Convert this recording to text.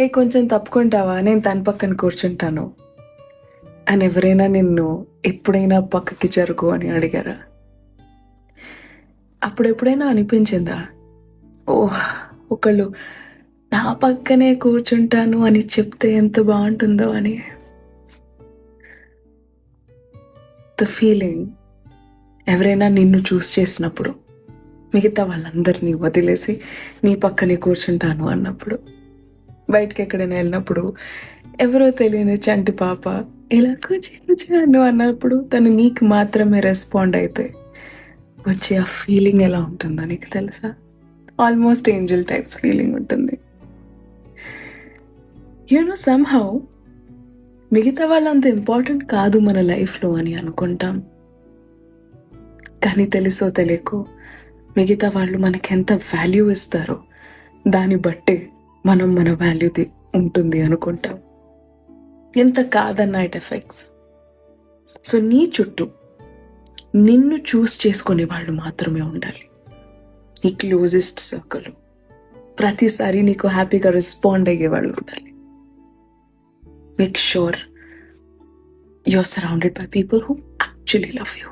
ఏ కొంచెం తప్పుకుంటావా, నేను తన పక్కన కూర్చుంటాను అని ఎవరైనా నిన్ను ఎప్పుడైనా పక్కకి జరుగు అని అడిగారా? అప్పుడెప్పుడైనా అనిపించిందా, ఓహ్ ఒకళ్ళు నా పక్కనే కూర్చుంటాను అని చెప్తే ఎంత బాగుంటుందో అని? ద ఫీలింగ్ ఎవరైనా నిన్ను చూస్ చేసినప్పుడు, మిగతా వాళ్ళందరినీ వదిలేసి నీ పక్కనే కూర్చుంటాను అన్నప్పుడు, బయటకి ఎక్కడైనా వెళ్ళినప్పుడు ఎవరో తెలియని చంటి పాప ఇలా కూర్చోను అన్నప్పుడు తను నీకు మాత్రమే రెస్పాండ్ అయితే వచ్చే ఆ ఫీలింగ్ ఎలా ఉంటుందో నీకు తెలుసా? ఆల్మోస్ట్ ఏంజల్ టైప్స్ ఫీలింగ్ ఉంటుంది. యూనో సమ్హౌ మిగతా వాళ్ళంత ఇంపార్టెంట్ కాదు మన లైఫ్లో అని అనుకుంటాం, కానీ తెలుసో తెలియకో మిగతా వాళ్ళు మనకెంత వాల్యూ ఇస్తారో దాన్ని బట్టి మనం మన వాల్యూది ఉంటుంది అనుకుంటాం. ఎంత కాదన్నా ఇట్ ఎఫెక్ట్స్. సో నీ చుట్టూ నిన్ను చూస్ చేసుకునే వాళ్ళు మాత్రమే ఉండాలి, నీ క్లోజెస్ట్ సర్కిల్. ప్రతిసారి నీకు హ్యాపీగా రెస్పాండ్ అయ్యే వాళ్ళు ఉండాలి. Make sure you are surrounded by people who actually love you.